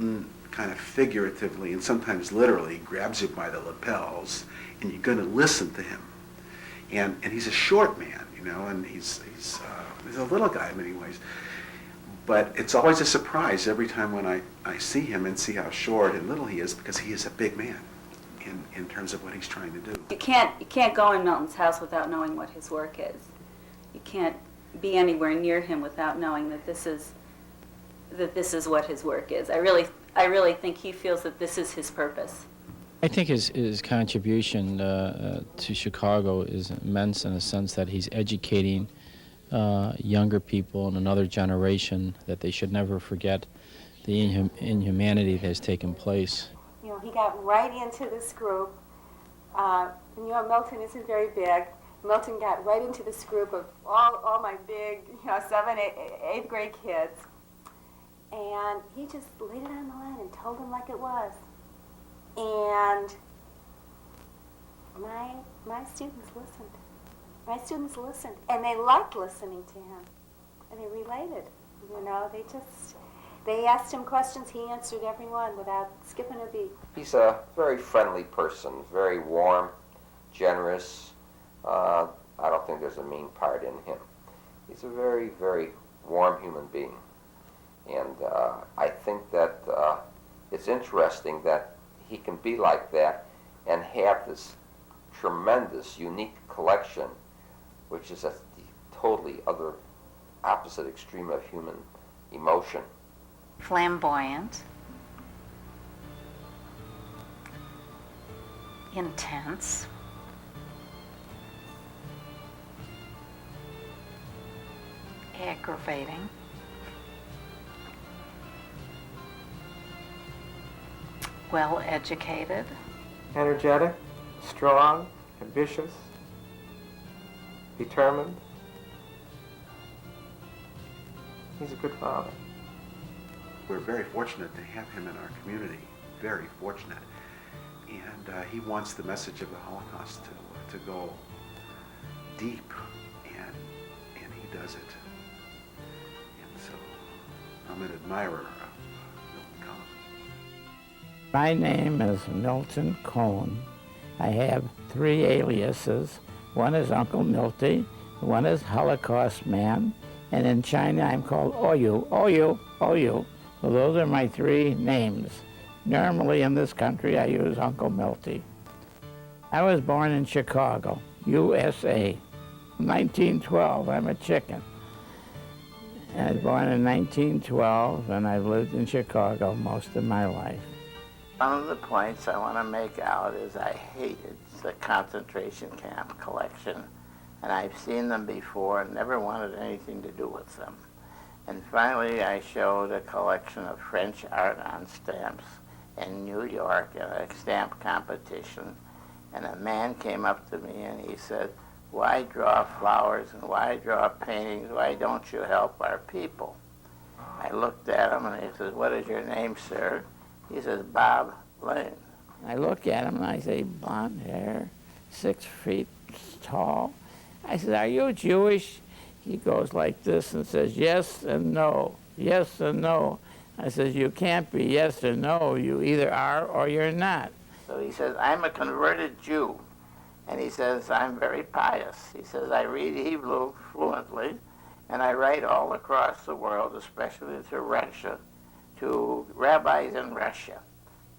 Milton kind of figuratively and sometimes literally grabs you by the lapels, and you're going to listen to him. And he's a short man, you know, and he's a little guy in many ways. But it's always a surprise every time when I see him and see how short and little he is, because he is a big man in terms of what he's trying to do. You can't go in Milton's house without knowing what his work is. You can't be anywhere near him without knowing that this is what his work is. I really think he feels that this is his purpose. I think his contribution to Chicago is immense in the sense that he's educating younger people and another generation that they should never forget the inhumanity that has taken place. You know, he got right into this group. And, you know, Milton isn't very big. Milton got right into this group of all my big, you know, 7th, 8th grade kids. And he just laid it on the line and told them like it was. And my students listened. My students listened, and they liked listening to him. And they related, you know, they asked him questions, he answered every one without skipping a beat. He's a very friendly person, very warm, generous. I don't think there's a mean part in him. He's a very, very warm human being. And I think that it's interesting that he can be like that and have this tremendous, unique collection, which is at the totally other opposite extreme of human emotion. Flamboyant, intense, aggravating, well-educated, energetic, strong, ambitious, determined. He's a good father. We're very fortunate to have him in our community, very fortunate. And he wants the message of the Holocaust to go deep, and he does it. And so I'm an admirer of Milton Kohn. My name is Milton Kohn. I have 3 aliases. One is Uncle Milty, one is Holocaust Man, and in China I'm called Oyu, Oyu, Oyu. So those are my 3 names. Normally in this country I use Uncle Milty. I was born in Chicago, USA. 1912, I'm a chicken. I was born in 1912 and I've lived in Chicago most of my life. One of the points I want to make out is I hated the concentration camp collection, and I've seen them before and never wanted anything to do with them. And finally I showed a collection of French art on stamps in New York at a stamp competition, and a man came up to me and he said, "Why draw flowers and why draw paintings? Why don't you help our people?" I looked at him and he says, "What is your name, sir?" He says, "Bob Lane." I look at him and I say, blonde hair, 6 feet tall. I said, "Are you Jewish?" He goes like this and says, "Yes and no, yes and no." I says, "You can't be yes or no. You either are or you're not." So he says, "I'm a converted Jew." And he says, "I'm very pious." He says, "I read Hebrew fluently, and I write all across the world, especially to Russia, to rabbis in Russia."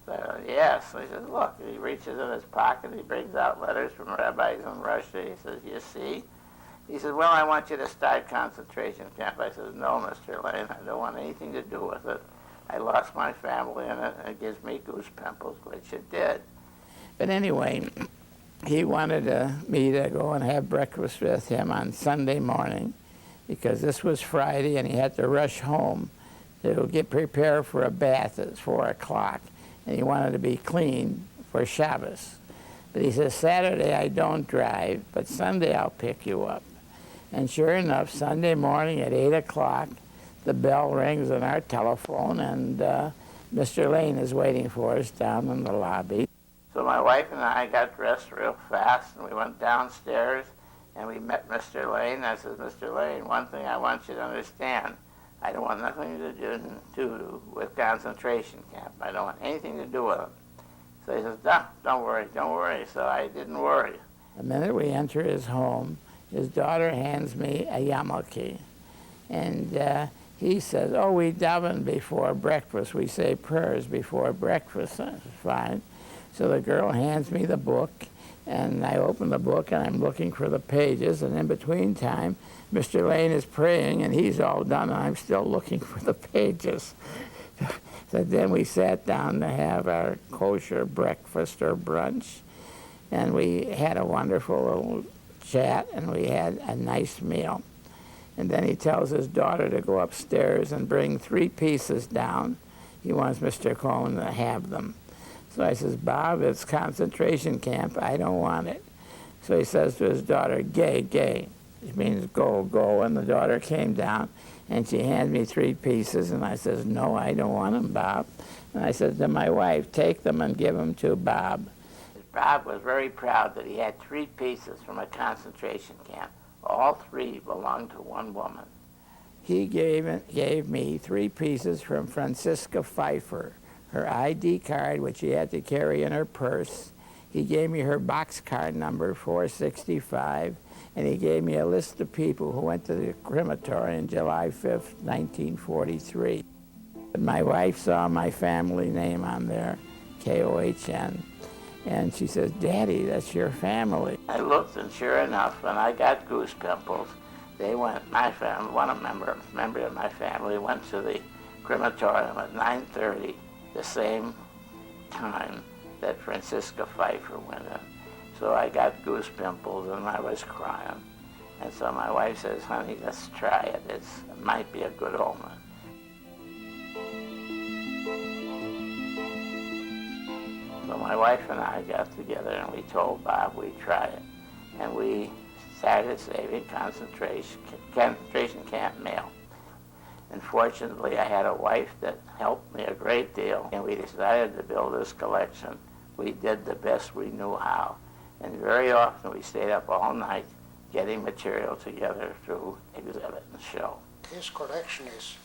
So, yes. So he says, "Look," he reaches in his pocket, he brings out letters from rabbis in Russia. He says, "You see?" He says, "Well, I want you to start concentration camp." I says, "No, Mr. Lane, I don't want anything to do with it. I lost my family in it, and it gives me goose pimples," which it did. But anyway, he wanted me to go and have breakfast with him on Sunday morning, because this was Friday and he had to rush home to get prepared for a bath at 4 o'clock. And he wanted to be clean for Shabbos. But he says, "Saturday I don't drive, but Sunday I'll pick you up." And sure enough, Sunday morning at 8 o'clock, the bell rings on our telephone, and Mr. Lane is waiting for us down in the lobby. So my wife and I got dressed real fast, and we went downstairs, and we met Mr. Lane. I said, "Mr. Lane, one thing I want you to understand. I don't want nothing to do with concentration camp. I don't want anything to do with them. So he says, don't worry, don't worry. So I didn't worry. The minute we enter his home, his daughter hands me a yarmulke. And he says, oh, we daven before breakfast. We say prayers before breakfast. That's fine. So the girl hands me the book, and I open the book, and I'm looking for the pages, and in between time, Mr. Lane is praying, and he's all done, and I'm still looking for the pages. So then we sat down to have our kosher breakfast or brunch, and we had a wonderful little chat, and we had a nice meal. And then he tells his daughter to go upstairs and bring 3 pieces down. He wants Mr. Kohn to have them. So I says, Bob, it's concentration camp. I don't want it. So he says to his daughter, gay, gay. It means go, go. And the daughter came down, and she handed me 3 pieces. And I says, no, I don't want them, Bob. And I said to my wife, take them and give them to Bob. Bob was very proud that he had 3 pieces from a concentration camp. All 3 belonged to one woman. He gave me 3 pieces from Francisca Pfeiffer, her ID card, which she had to carry in her purse. He gave me her boxcar number 465, and he gave me a list of people who went to the crematory on July 5th, 1943. My wife saw my family name on there, Kohn, and she says, Daddy, that's your family. I looked, and sure enough, when I got goose pimples, they went, my family, one member of my family went to the crematorium at 9:30, the same time that Francisca Pfeiffer went in. So I got goose pimples, and I was crying. And so my wife says, honey, let's try it. It might be a good omen. So my wife and I got together, and we told Bob we'd try it. And we started saving concentration camp mail. And fortunately, I had a wife that helped me a great deal, and we decided to build this collection. We did the best we knew how. And very often we stayed up all night getting material together to exhibit and show. His collection is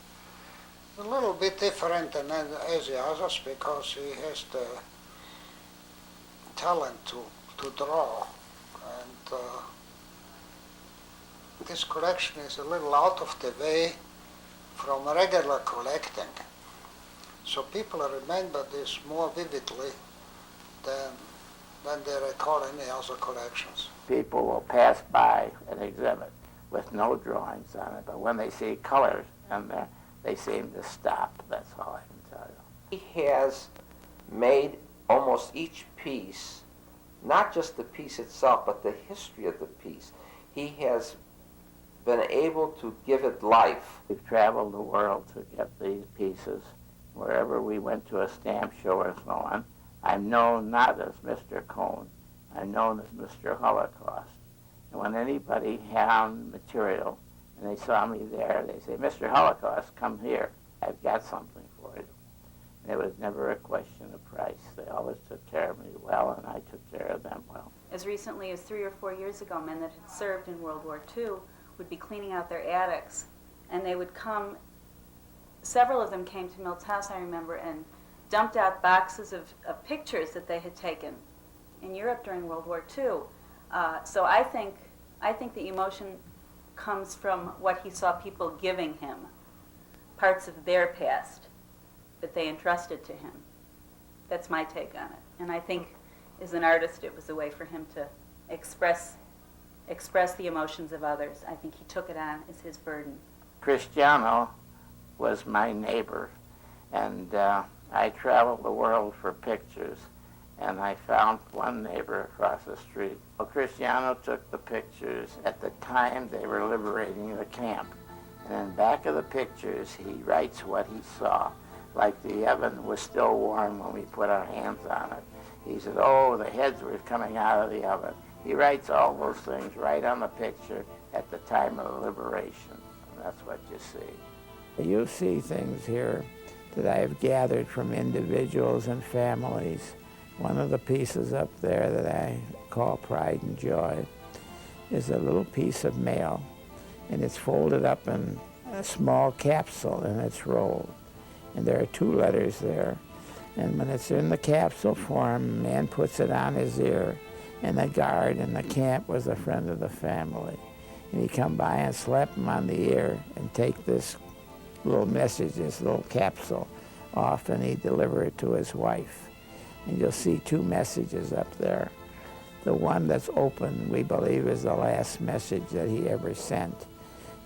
a little bit different than as the others because he has the talent to draw. And this collection is a little out of the way from regular collecting. So people remember this more vividly than they recall any other collections. People will pass by an exhibit with no drawings on it, but when they see colors in there, they seem to stop. That's all I can tell you. He has made almost each piece, not just the piece itself, but the history of the piece. He has been able to give it life. We've traveled the world to get these pieces. Wherever we went to a stamp show or so on, I'm known not as Mr. Kohn, I'm known as Mr. Holocaust. And when anybody found material and they saw me there, they say, Mr. Holocaust, come here. I've got something for you. And it was never a question of price. They always took care of me well, and I took care of them well. As recently as 3 or 4 years ago, men that had served in World War II would be cleaning out their attics, and they would come, several of them came to Milt's house, I remember, and dumped out boxes of pictures that they had taken in Europe during World War II. So I think the emotion comes from what he saw people giving him, parts of their past that they entrusted to him. That's my take on it. And I think as an artist, it was a way for him to express the emotions of others. I think he took it on as his burden. Cristiano was my neighbor, and I traveled the world for pictures, and I found one neighbor across the street. Well, Cristiano took the pictures at the time they were liberating the camp. And in back of the pictures, he writes what he saw, like the oven was still warm when we put our hands on it. He said, oh, the heads were coming out of the oven. He writes all those things right on the picture at the time of the liberation, and that's what you see. You see things here that I have gathered from individuals and families. One of the pieces up there that I call Pride and Joy is a little piece of mail, and it's folded up in a small capsule and it's rolled. And there are 2 letters there. And when it's in the capsule form, a man puts it on his ear, and the guard in the camp was a friend of the family. And he'd come by and slap him on the ear and take this little message, this little capsule off, and he'd deliver it to his wife. And you'll see 2 messages up there. The one that's open, we believe, is the last message that he ever sent,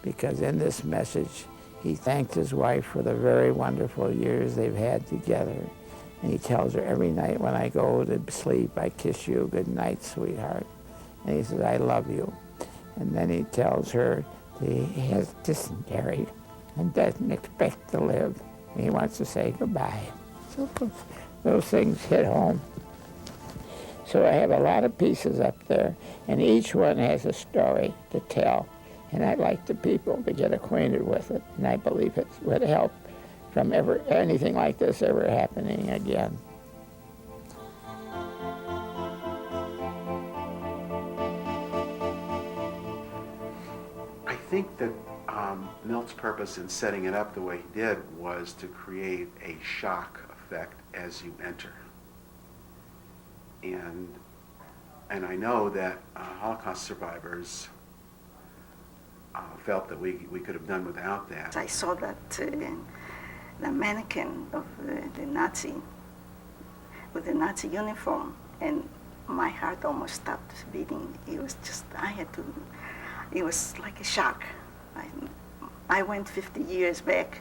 because in this message, he thanked his wife for the very wonderful years they've had together. And he tells her, every night when I go to sleep, I kiss you, good night, sweetheart. And he says, I love you. And then he tells her that he has dysentery and doesn't expect to live. He wants to say goodbye. So those things hit home. So I have a lot of pieces up there, and each one has a story to tell. And I'd like the people to get acquainted with it, and I believe it would help from anything like this ever happening again. I think that Milt's purpose in setting it up the way he did was to create a shock effect as you enter. And I know that Holocaust survivors felt that we could have done without that. I saw that the mannequin of the Nazi with the Nazi uniform, and my heart almost stopped beating. It was just, it was like a shock. I went 50 years back.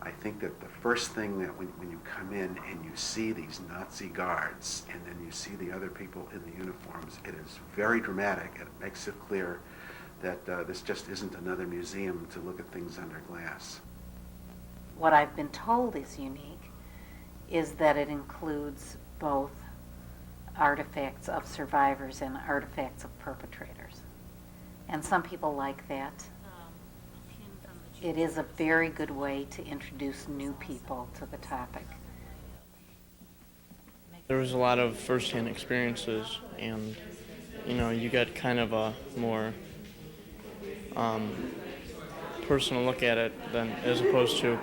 I think that the first thing that when you come in and you see these Nazi guards and then you see the other people in the uniforms, it is very dramatic. It makes it clear that this just isn't another museum to look at things under glass. What I've been told is unique is that it includes both artifacts of survivors and artifacts of perpetrators. And some people like that. It is a very good way to introduce new people to the topic. There was a lot of first-hand experiences, and you got kind of a more personal look at it than as opposed to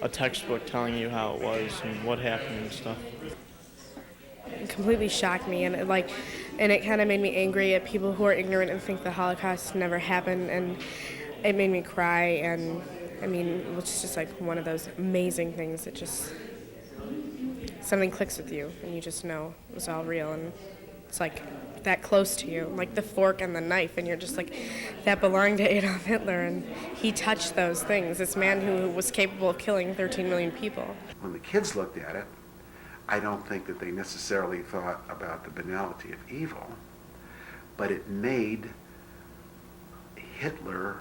a textbook telling you how it was and what happened and stuff. It completely shocked me, and it kind of made me angry at people who are ignorant and think the Holocaust never happened, and it made me cry. And I mean, it was just like one of those amazing things that just something clicks with you and you just know it was all real, and it's like that close to you, like the fork and the knife, and you're just like, that belonged to Adolf Hitler, and he touched those things, this man who was capable of killing 13 million people. When the kids looked at it, I don't think that they necessarily thought about the banality of evil, but it made Hitler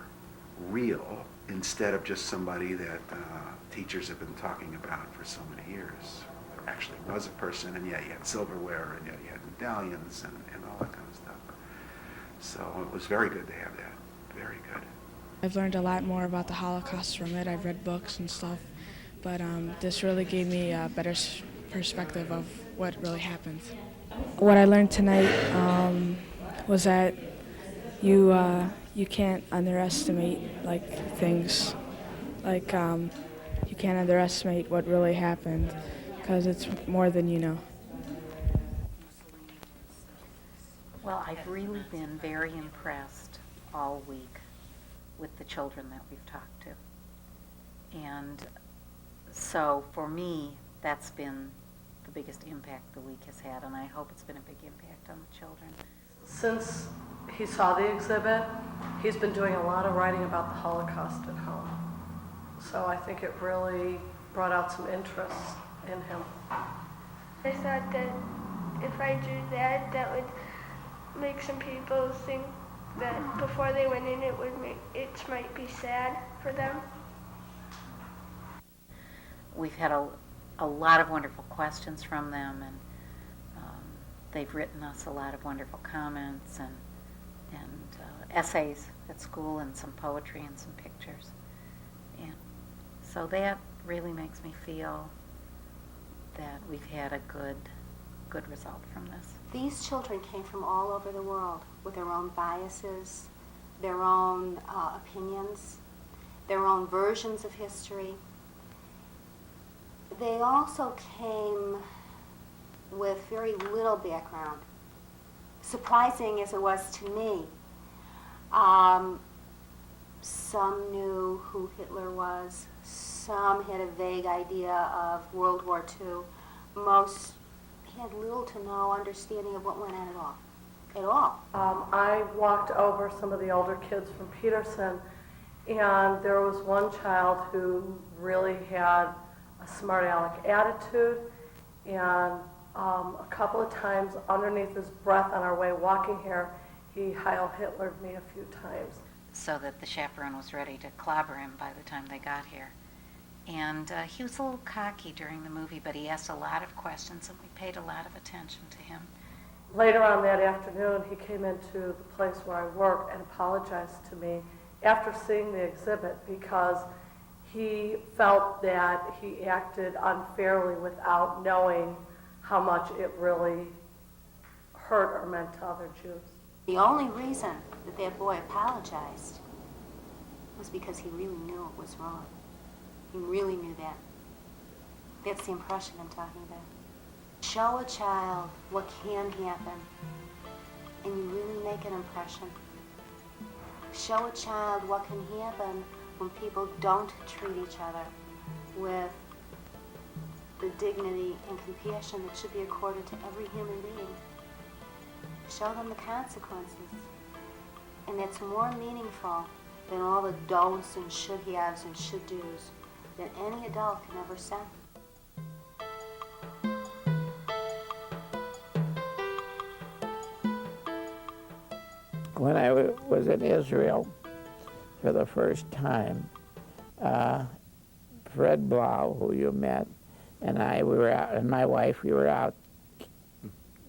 real instead of just somebody that teachers have been talking about for so many years. There actually was a person, and yet he had silverware, and yet he had medallions and all that kind of stuff. So it was very good to have that, very good. I've learned a lot more about the Holocaust from it. I've read books and stuff, but this really gave me a better perspective of what really happened. What I learned tonight was that you can't underestimate things, you can't underestimate what really happened, because it's more than you know. Well, I've really been very impressed all week with the children that we've talked to. And so for me, that's been the biggest impact the week has had, and I hope it's been a big impact on the children. Since he saw the exhibit, he's been doing a lot of writing about the Holocaust at home. So I think it really brought out some interest in him. I thought that if I drew that, that would make some people think that before they went in, it might be sad for them. We've had a lot of wonderful questions from them, and they've written us a lot of wonderful comments and essays at school, and some poetry and some pictures. And so that really makes me feel that we've had a good result from this. These children came from all over the world with their own biases, their own opinions, their own versions of history. They also came with very little background, surprising as it was to me. Some knew who Hitler was. Some had a vague idea of World War II. Most had little to no understanding of what went on at all. At all. I walked over some of the older kids from Peterson, and there was one child who really had a smart aleck attitude, and a couple of times underneath his breath on our way walking here, he Heil Hitlered me a few times. So that the chaperone was ready to clobber him by the time they got here. And he was a little cocky during the movie, but he asked a lot of questions, and we paid a lot of attention to him. Later on that afternoon, he came into the place where I work and apologized to me after seeing the exhibit because he felt that he acted unfairly without knowing how much it really hurt or meant to other Jews. The only reason that that boy apologized was because he really knew it was wrong. He really knew that. That's the impression I'm talking about. Show a child what can happen, and you really make an impression. Show a child what can happen when people don't treat each other with the dignity and compassion that should be accorded to every human being. Show them the consequences. And that's more meaningful than all the don'ts and should haves and should do's that any adult can ever say. When I was in Israel for the first time, Fred Blau, who you met, and I, we were out, and my wife, we were out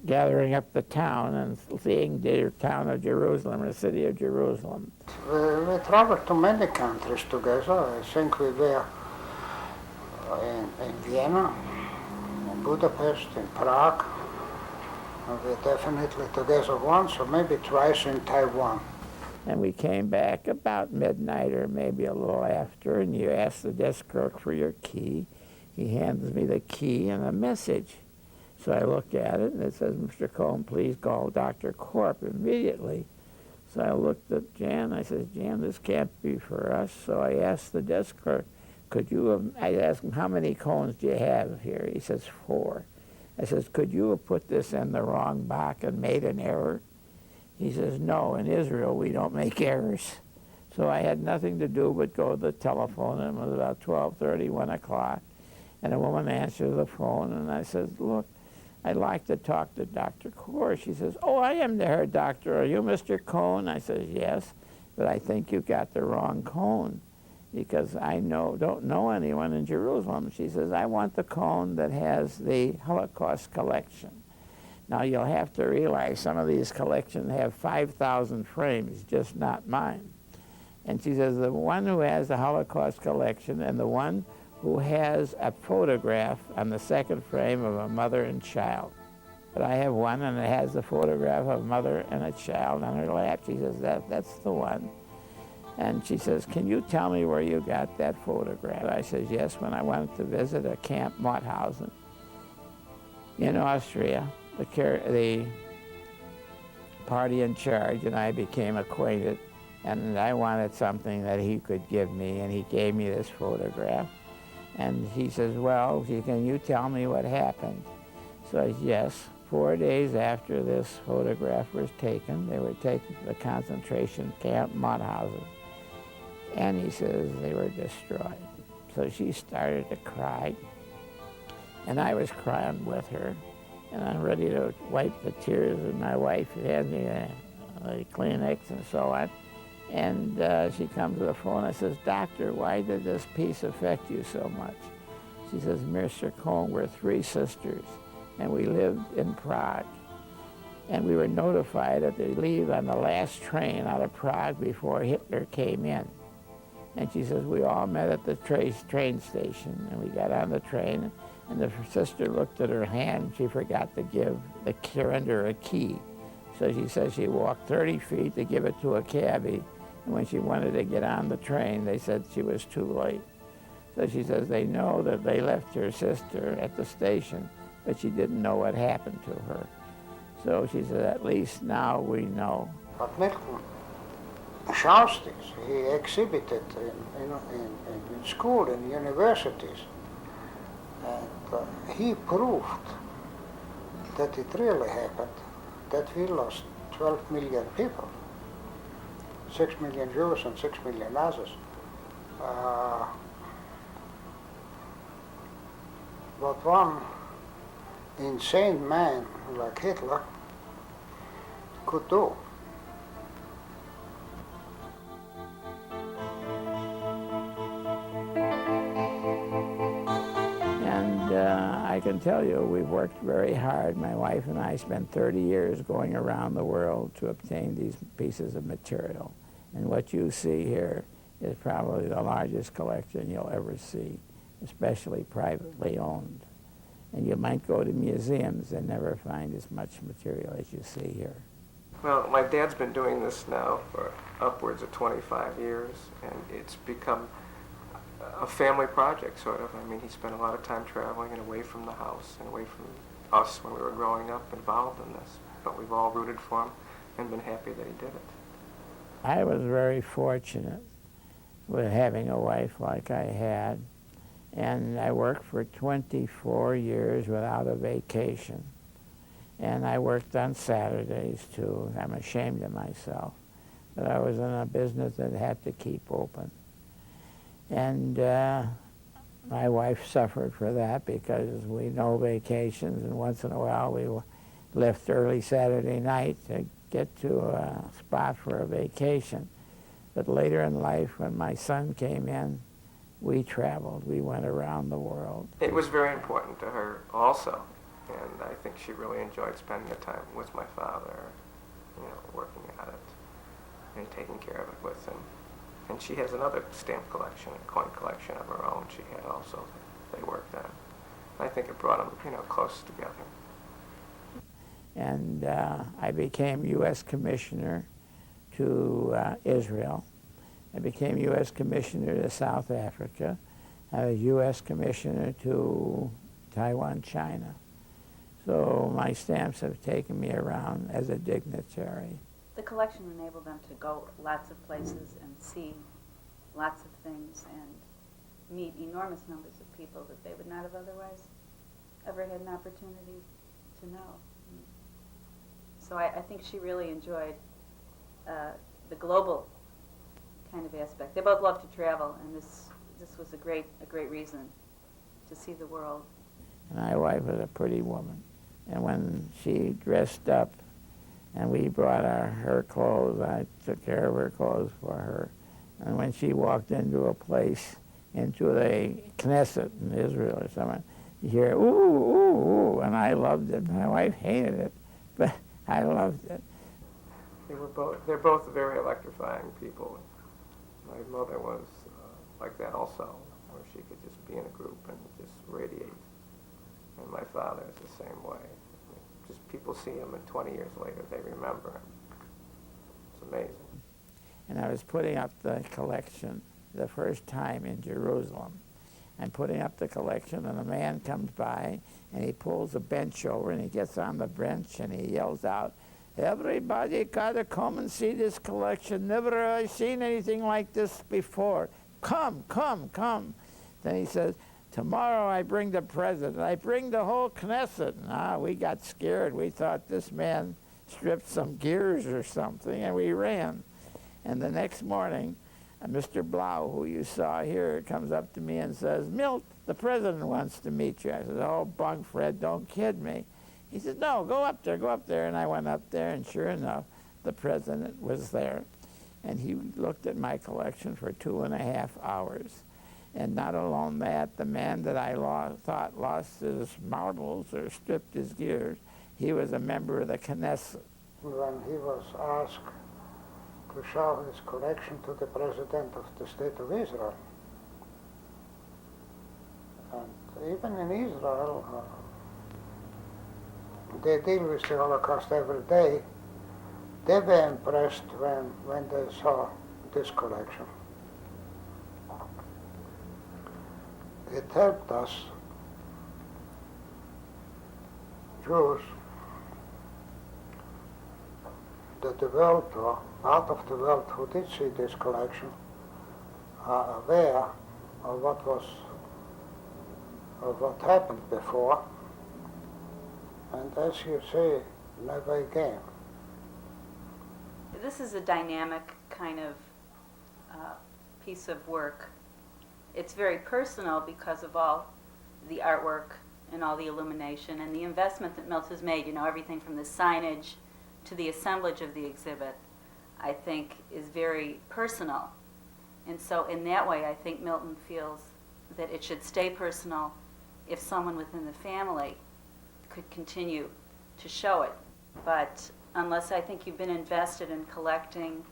gathering up the town and seeing the town of Jerusalem, the city of Jerusalem. We traveled to many countries together. I think we were in Vienna, in Budapest, in Prague. And we were definitely together once or maybe twice in Taiwan. And we came back about midnight or maybe a little after, and you ask the desk clerk for your key. He hands me the key and a message. So I look at it, and it says, "Mr. Kohn, please call Dr. Korp immediately." So I looked at Jan. I said, "Jan, this can't be for us." So I asked the desk clerk, I asked him, "How many Kohns do you have here?" He says, 4. I says, "Could you have put this in the wrong box and made an error?" He says, "No, in Israel we don't make errors." So I had nothing to do but go to the telephone, and it was about 12:30, 1 o'clock. And a woman answered the phone, and I said, "Look, I'd like to talk to Dr. Korp." She says, "Oh, I am there, doctor. Are you Mr. Kohn?" I says, "Yes, but I think you got the wrong Kohn because I don't know anyone in Jerusalem." She says, "I want the Kohn that has the Holocaust collection." Now, you'll have to realize some of these collections have 5,000 frames, just not mine. And she says, "The one who has the Holocaust collection and the one who has a photograph on the second frame of a mother and child." But I have one, and it has the photograph of a mother and a child on her lap. She says, that's the one. And she says, "Can you tell me where you got that photograph?" I says, "Yes, when I went to visit a Camp Mauthausen in Austria. The party in charge and I became acquainted, and I wanted something that he could give me, and he gave me this photograph. And he says, "Well, can you tell me what happened?" So I said, "Yes." 4 days after this photograph was taken, they were taken to the concentration camp Mauthausen. And he says they were destroyed. So she started to cry, and I was crying with her. And I'm ready to wipe the tears, and my wife had me a Kleenex and so on. And she comes to the phone. I says, "Doctor, why did this piece affect you so much?" She says, "Mr. Kohn, we're 3 sisters, and we lived in Prague. And we were notified that they leave on the last train out of Prague before Hitler came in." And she says, "We all met at the train station, and we got on the train, and the sister looked at her hand. She forgot to give the surrender a key. So she says she walked 30 feet to give it to a cabbie, And when she wanted to get on the train, they said she was too late. So she says they know that they left her sister at the station, but she didn't know what happened to her. So she said, at least now we know. But Milton shows this. He exhibited in school, in universities. And he proved that it really happened, that we lost 12 million people, 6 million Jews and 6 million others. What one insane man like Hitler could do. And I can tell you, we've worked very hard. My wife and I spent 30 years going around the world to obtain these pieces of material. And what you see here is probably the largest collection you'll ever see, especially privately owned. And you might go to museums and never find as much material as you see here. Well, my dad's been doing this now for upwards of 25 years, and it's become a family project, sort of. I mean, he spent a lot of time traveling and away from the house and away from us when we were growing up involved in this. But we've all rooted for him and been happy that he did it. I was very fortunate with having a wife like I had, and I worked for 24 years without a vacation. And I worked on Saturdays too. I'm ashamed of myself, but I was in a business that had to keep open. And my wife suffered for that because we no vacations, and once in a while we left early Saturday night to get to a spot for a vacation. But later in life, when my son came in, we traveled. We went around the world. It was very important to her also, and I think she really enjoyed spending the time with my father, you know, working at it and taking care of it with him. And she has another stamp collection, a coin collection of her own she had also that they worked on. I think it brought them, you know, close together. And I became U.S. Commissioner to Israel. I became U.S. Commissioner to South Africa. I was U.S. Commissioner to Taiwan, China. So my stamps have taken me around as a dignitary. The collection enabled them to go lots of places and see lots of things and meet enormous numbers of people that they would not have otherwise ever had an opportunity to know. So I think she really enjoyed the global kind of aspect. They both love to travel, and this was a great reason to see the world. And my wife was a pretty woman. And when she dressed up and we brought her clothes, I took care of her clothes for her. And when she walked into a place, into the Knesset in Israel or something, you hear, ooh, ooh, ooh, and I loved it. My wife hated it, but I loved it. They're both very electrifying people. My mother was like that also, where she could just be in a group and just radiate. And my father is the same way. Just people see him, and 20 years later they remember him. It's amazing. And I was putting up the collection the first time in Jerusalem. I'm putting up the collection, and a man comes by, and he pulls a bench over, and he gets on the bench, and he yells out, "Everybody gotta come and see this collection. Never have I seen anything like this before. Come, come, come." Then he says, "Tomorrow I bring the president. I bring the whole Knesset." We got scared. We thought this man stripped some gears or something, and we ran. And the next morning, Mr. Blau, who you saw here, comes up to me and says, "Milt, the president wants to meet you." I said, "Oh, bug, Fred, don't kid me." He said, "No, go up there, go up there." And I went up there, and sure enough, the president was there. And he looked at my collection for 2.5 hours. And not alone that, the man that I thought lost his marbles or stripped his gears, he was a member of the Knesset. When he was asked to show his collection to the President of the State of Israel, and even in Israel, they deal with the Holocaust every day. They were impressed when they saw this collection. It helped us, Jews, that the world, or part of the world who did see this collection, are aware of what happened before, and as you say, never again. This is a dynamic kind of piece of work. It's very personal because of all the artwork and all the illumination and the investment that Milton has made, everything from the signage to the assemblage of the exhibit, I think is very personal. And so in that way, I think Milton feels that it should stay personal if someone within the family could continue to show it. But unless I think you've been invested in collecting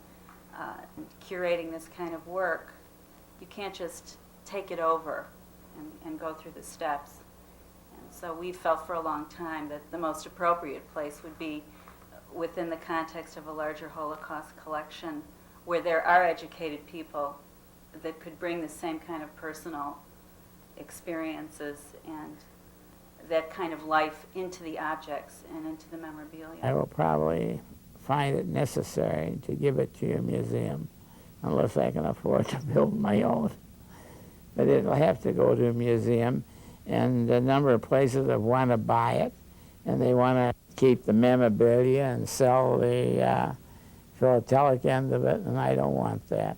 and curating this kind of work, you can't just take it over and go through the steps. And so we felt for a long time that the most appropriate place would be within the context of a larger Holocaust collection where there are educated people that could bring the same kind of personal experiences and that kind of life into the objects and into the memorabilia. I will probably find it necessary to give it to your museum unless I can afford to build my own. But it'll have to go to a museum, and a number of places that want to buy it, and they want to keep the memorabilia and sell the philatelic end of it, and I don't want that.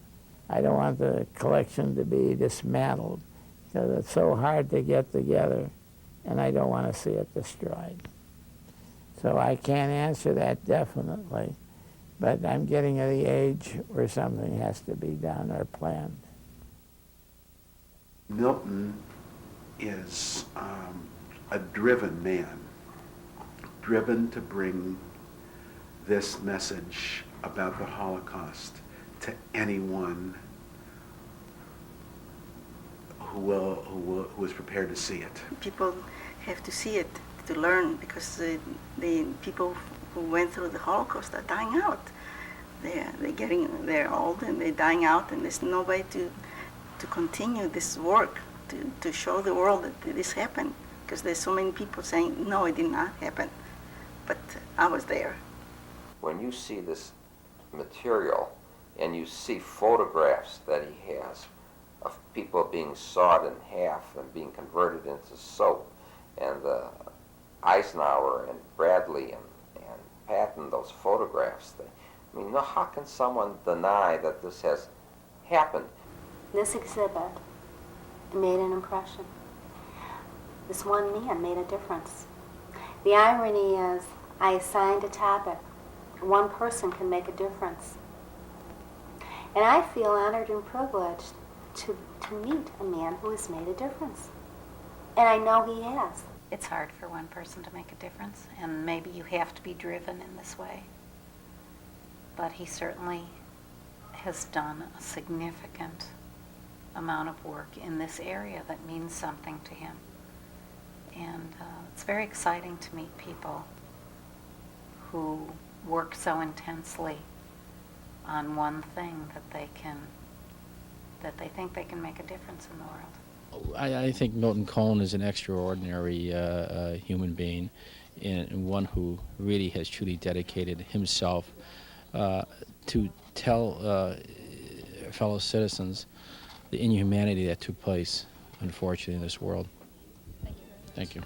I don't want the collection to be dismantled because it's so hard to get together, and I don't want to see it destroyed. So I can't answer that definitely, but I'm getting at the age where something has to be done or planned. Milton is a driven man, driven to bring this message about the Holocaust to anyone who is prepared to see it. People have to see it to learn, because the people who went through the Holocaust are dying out. They're old and they're dying out, and there's no way to continue this work, to show the world that this happened, because there's so many people saying, no, it did not happen, but I was there. When you see this material and you see photographs that he has of people being sawed in half and being converted into soap, and Eisenhower and Bradley and Patton, those photographs, how can someone deny that this has happened? This exhibit made an impression. This one man made a difference. The irony is, I assigned a topic. One person can make a difference. And I feel honored and privileged to meet a man who has made a difference. And I know he has. It's hard for one person to make a difference, and maybe you have to be driven in this way. But he certainly has done a significant amount of work in this area that means something to him. And it's very exciting to meet people who work so intensely on one thing that they think they can make a difference in the world. I think Milton Kohn is an extraordinary human being, and one who really has truly dedicated himself to tell fellow citizens the inhumanity that took place, unfortunately, in this world. Thank you.